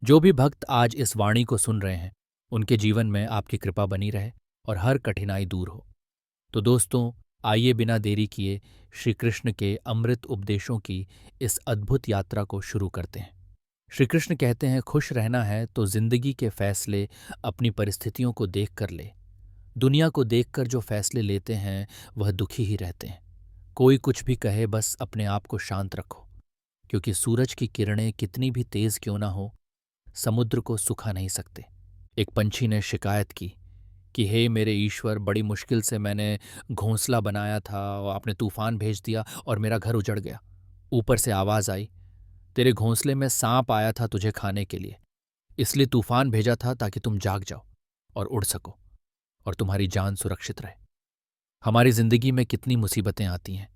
जो भी भक्त आज इस वाणी को सुन रहे हैं, उनके जीवन में आपकी कृपा बनी रहे और हर कठिनाई दूर हो। तो दोस्तों, आइए बिना देरी किए श्री कृष्ण के अमृत उपदेशों की इस अद्भुत यात्रा को शुरू करते हैं। श्री कृष्ण कहते हैं, खुश रहना है तो जिंदगी के फैसले अपनी परिस्थितियों को देख कर ले। दुनिया को देखकर जो फैसले लेते हैं वह दुखी ही रहते हैं। कोई कुछ भी कहे, बस अपने आप को शांत रखो, क्योंकि सूरज की किरणें कितनी भी तेज क्यों ना हो, समुद्र को सुखा नहीं सकते। एक पंछी ने शिकायत की कि हे मेरे ईश्वर, बड़ी मुश्किल से मैंने घोंसला बनाया था और आपने तूफान भेज दिया और मेरा घर उजड़ गया। ऊपर से आवाज आई, तेरे घोंसले में सांप आया था तुझे खाने के लिए, इसलिए तूफान भेजा था ताकि तुम जाग जाओ और उड़ सको और तुम्हारी जान सुरक्षित रहे। हमारी जिंदगी में कितनी मुसीबतें आती हैं,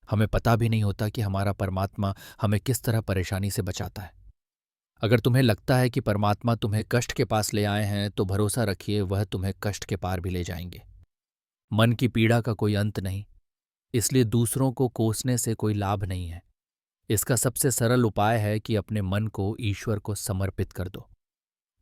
हमें पता भी नहीं होता कि हमारा परमात्मा हमें किस तरह परेशानी से बचाता है। अगर तुम्हें लगता है कि परमात्मा तुम्हें कष्ट के पास ले आए हैं, तो भरोसा रखिए वह तुम्हें कष्ट के पार भी ले जाएंगे। मन की पीड़ा का कोई अंत नहीं, इसलिए दूसरों को कोसने से कोई लाभ नहीं है। इसका सबसे सरल उपाय है कि अपने मन को ईश्वर को समर्पित कर दो।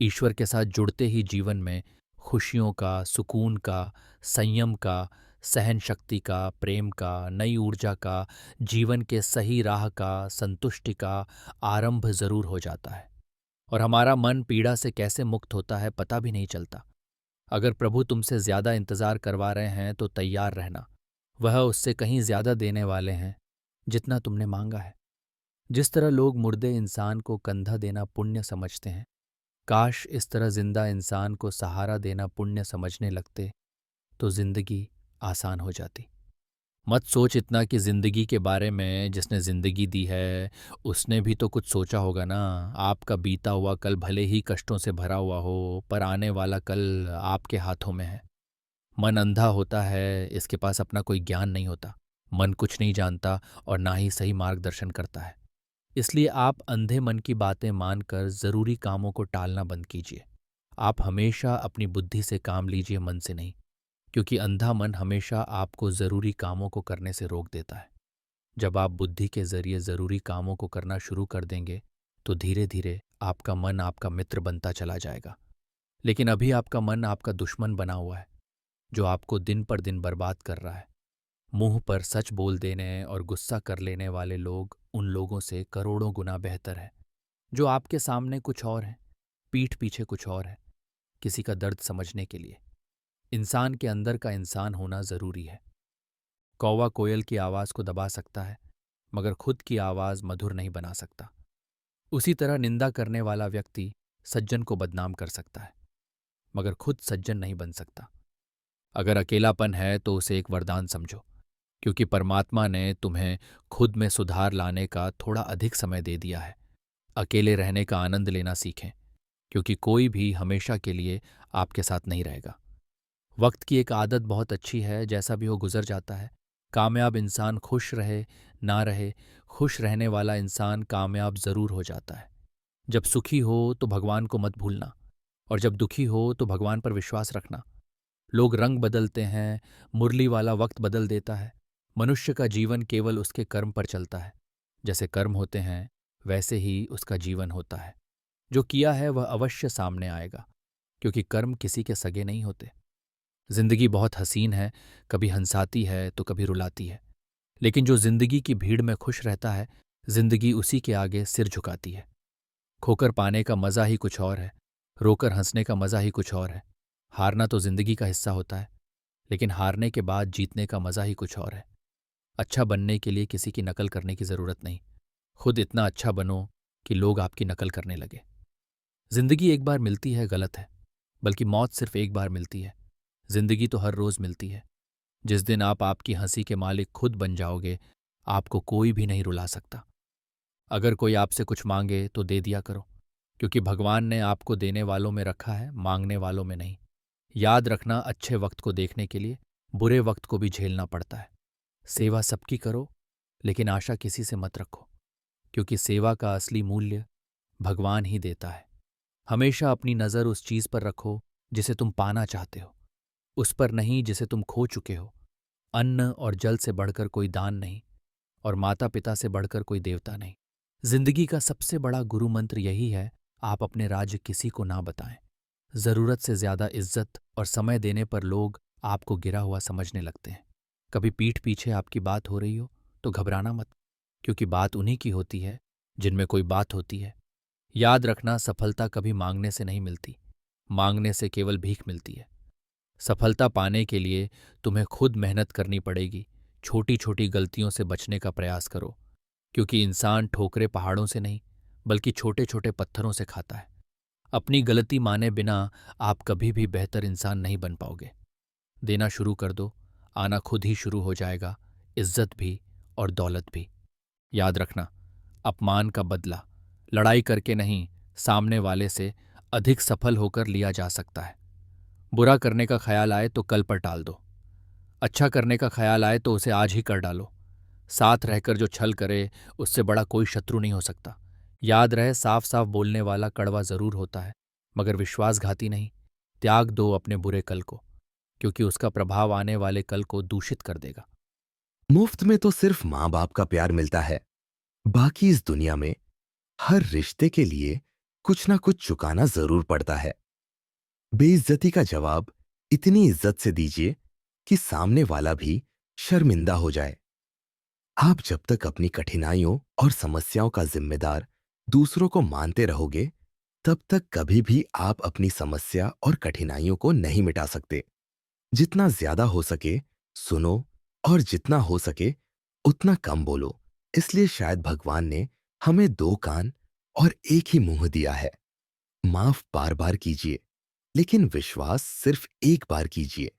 ईश्वर के साथ जुड़ते ही जीवन में खुशियों का, सुकून का, संयम का, सहन शक्ति का, प्रेम का, नई ऊर्जा का, जीवन के सही राह का, संतुष्टि का आरंभ जरूर हो जाता है। और हमारा मन पीड़ा से कैसे मुक्त होता है पता भी नहीं चलता। अगर प्रभु तुमसे ज्यादा इंतजार करवा रहे हैं तो तैयार रहना, वह उससे कहीं ज्यादा देने वाले हैं जितना तुमने मांगा है। जिस तरह लोग मुर्दे इंसान को कंधा देना पुण्य समझते हैं, काश इस तरह जिंदा इंसान को सहारा देना पुण्य समझने लगते तो जिंदगी आसान हो जाती। मत सोच इतना कि जिंदगी के बारे में, जिसने जिंदगी दी है उसने भी तो कुछ सोचा होगा ना। आपका बीता हुआ कल भले ही कष्टों से भरा हुआ हो, पर आने वाला कल आपके हाथों में है। मन अंधा होता है, इसके पास अपना कोई ज्ञान नहीं होता। मन कुछ नहीं जानता और ना ही सही मार्गदर्शन करता है। इसलिए आप अंधे मन की बातें मानकर जरूरी कामों को टालना बंद कीजिए। आप हमेशा अपनी बुद्धि से काम लीजिए, मन से नहीं, क्योंकि अंधा मन हमेशा आपको जरूरी कामों को करने से रोक देता है। जब आप बुद्धि के जरिए जरूरी कामों को करना शुरू कर देंगे तो धीरे धीरे आपका मन आपका मित्र बनता चला जाएगा। लेकिन अभी आपका मन आपका दुश्मन बना हुआ है, जो आपको दिन पर दिन बर्बाद कर रहा है। मुंह पर सच बोल देने और गुस्सा कर लेने वाले लोग उन लोगों से करोड़ों गुना बेहतर है, जो आपके सामने कुछ और है, पीठ पीछे कुछ और है। किसी का दर्द समझने के लिए इंसान के अंदर का इंसान होना जरूरी है। कौवा कोयल की आवाज को दबा सकता है, मगर खुद की आवाज मधुर नहीं बना सकता। उसी तरह निंदा करने वाला व्यक्ति सज्जन को बदनाम कर सकता है, मगर खुद सज्जन नहीं बन सकता। अगर अकेलापन है तो उसे एक वरदान समझो, क्योंकि परमात्मा ने तुम्हें खुद में सुधार लाने का थोड़ा अधिक समय दे दिया है। अकेले रहने का आनंद लेना सीखें, क्योंकि कोई भी हमेशा के लिए आपके साथ नहीं रहेगा। वक्त की एक आदत बहुत अच्छी है, जैसा भी वो गुजर जाता है। कामयाब इंसान खुश रहे ना रहे, खुश रहने वाला इंसान कामयाब जरूर हो जाता है। जब सुखी हो तो भगवान को मत भूलना, और जब दुखी हो तो भगवान पर विश्वास रखना। लोग रंग बदलते हैं, मुरली वाला वक्त बदल देता है। मनुष्य का जीवन केवल उसके कर्म पर चलता है। जैसे कर्म होते हैं वैसे ही उसका जीवन होता है। जो किया है वह अवश्य सामने आएगा, क्योंकि कर्म किसी के सगे नहीं होते। जिंदगी बहुत हसीन है, कभी हंसाती है तो कभी रुलाती है। लेकिन जो जिंदगी की भीड़ में खुश रहता है, जिंदगी उसी के आगे सिर झुकाती है। खोकर पाने का मजा ही कुछ और है, रोकर हंसने का मजा ही कुछ और है। हारना तो जिंदगी का हिस्सा होता है, लेकिन हारने के बाद जीतने का मजा ही कुछ और है। अच्छा बनने के लिए किसी की नकल करने की जरूरत नहीं, खुद इतना अच्छा बनो कि लोग आपकी नकल करने लगे। जिंदगी एक बार मिलती है गलत है, बल्कि मौत सिर्फ एक बार मिलती है। जिंदगी तो हर रोज मिलती है। जिस दिन आप आपकी हंसी के मालिक खुद बन जाओगे, आपको कोई भी नहीं रुला सकता। अगर कोई आपसे कुछ मांगे तो दे दिया करो, क्योंकि भगवान ने आपको देने वालों में रखा है, मांगने वालों में नहीं। याद रखना, अच्छे वक्त को देखने के लिए बुरे वक्त को भी झेलना पड़ता है। सेवा सबकी करो, लेकिन आशा किसी से मत रखो, क्योंकि सेवा का असली मूल्य भगवान ही देता है। हमेशा अपनी नज़र उस चीज पर रखो जिसे तुम पाना चाहते हो, उस पर नहीं जिसे तुम खो चुके हो। अन्न और जल से बढ़कर कोई दान नहीं, और माता पिता से बढ़कर कोई देवता नहीं। जिंदगी का सबसे बड़ा गुरु मंत्र यही है, आप अपने राज्य किसी को ना बताएं। जरूरत से ज्यादा इज्जत और समय देने पर लोग आपको गिरा हुआ समझने लगते हैं। कभी पीठ पीछे आपकी बात हो रही हो तो घबराना मत, क्योंकि बात उन्हीं की होती है जिनमें कोई बात होती है। याद रखना, सफलता कभी मांगने से नहीं मिलती, मांगने से केवल भीख मिलती है। सफलता पाने के लिए तुम्हें खुद मेहनत करनी पड़ेगी। छोटी छोटी गलतियों से बचने का प्रयास करो, क्योंकि इंसान ठोकरे पहाड़ों से नहीं बल्कि छोटे छोटे पत्थरों से खाता है। अपनी गलती माने बिना आप कभी भी बेहतर इंसान नहीं बन पाओगे। देना शुरू कर दो, आना खुद ही शुरू हो जाएगा, इज्जत भी और दौलत भी। याद रखना, अपमान का बदला लड़ाई करके नहीं, सामने वाले से अधिक सफल होकर लिया जा सकता है। बुरा करने का ख्याल आए तो कल पर टाल दो, अच्छा करने का ख्याल आए तो उसे आज ही कर डालो। साथ रहकर जो छल करे उससे बड़ा कोई शत्रु नहीं हो सकता। याद रहे, साफ साफ बोलने वाला कड़वा जरूर होता है, मगर विश्वासघाती नहीं। त्याग दो अपने बुरे कल को, क्योंकि उसका प्रभाव आने वाले कल को दूषित कर देगा। मुफ्त में तो सिर्फ मां बाप का प्यार मिलता है। बाकी इस दुनिया में हर रिश्ते के लिए कुछ ना कुछ चुकाना जरूर पड़ता है। बेइज्जती का जवाब इतनी इज्जत से दीजिए कि सामने वाला भी शर्मिंदा हो जाए। आप जब तक अपनी कठिनाइयों और समस्याओं का जिम्मेदार दूसरों को मानते रहोगे, तब तक कभी भी आप अपनी समस्या और कठिनाइयों को नहीं मिटा सकते। जितना ज्यादा हो सके सुनो, और जितना हो सके उतना कम बोलो। इसलिए शायद भगवान ने हमें दो कान और एक ही मुंह दिया है। माफ बार बार कीजिए, लेकिन विश्वास सिर्फ एक बार कीजिए।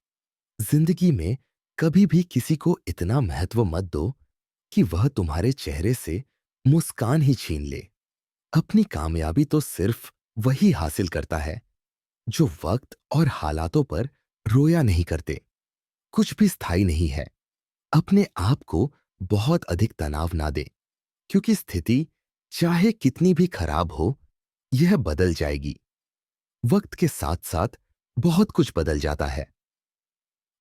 जिंदगी में कभी भी किसी को इतना महत्व मत दो कि वह तुम्हारे चेहरे से मुस्कान ही छीन ले। अपनी कामयाबी तो सिर्फ वही हासिल करता है जो वक्त और हालातों पर रोया नहीं करते। कुछ भी स्थायी नहीं है। अपने आप को बहुत अधिक तनाव ना दे, क्योंकि स्थिति चाहे कितनी भी खराब हो, यह बदल जाएगी। वक्त के साथ साथ बहुत कुछ बदल जाता है।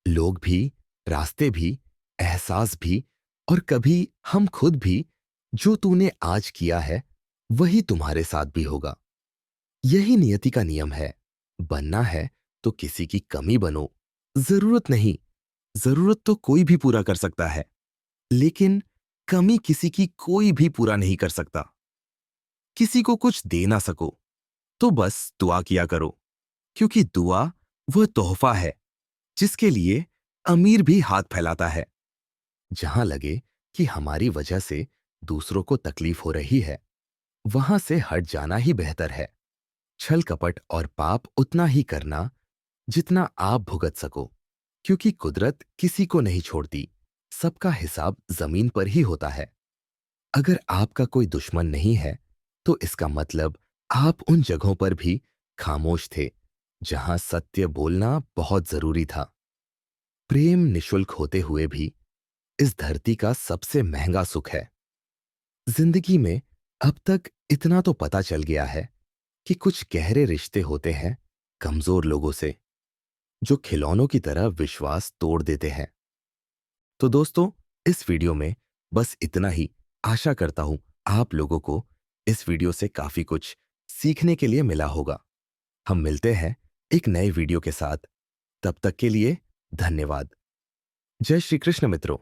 लोग भी, रास्ते भी, एहसास भी, और कभी हम खुद भी। जो तूने आज किया है वही तुम्हारे साथ भी होगा। यही नियति का नियम है। बनना है तो किसी की कमी बनो। जरूरत नहीं, जरूरत तो कोई भी पूरा कर सकता है, लेकिन कमी किसी की कोई भी पूरा नहीं कर सकता। किसी को कुछ दे ना सको तो बस दुआ किया करो, क्योंकि दुआ वह तोहफा है जिसके लिए अमीर भी हाथ फैलाता है। जहां लगे कि हमारी वजह से दूसरों को तकलीफ हो रही है, वहां से हट जाना ही बेहतर है। छल कपट और पाप उतना ही करना जितना आप भुगत सको, क्योंकि कुदरत किसी को नहीं छोड़ती। सबका हिसाब जमीन पर ही होता है। अगर आपका कोई दुश्मन नहीं है, तो इसका मतलब आप उन जगहों पर भी खामोश थे जहां सत्य बोलना बहुत जरूरी था। प्रेम निशुल्क होते हुए भी इस धरती का सबसे महंगा सुख है। जिंदगी में अब तक इतना तो पता चल गया है कि कुछ गहरे रिश्ते होते हैं कमजोर लोगों से, जो खिलौनों की तरह विश्वास तोड़ देते हैं। तो दोस्तों, इस वीडियो में बस इतना ही। आशा करता हूं आप लोगों को इस वीडियो से काफी कुछ सीखने के लिए मिला होगा। हम मिलते हैं एक नए वीडियो के साथ। तब तक के लिए धन्यवाद। जय श्री कृष्ण मित्रों।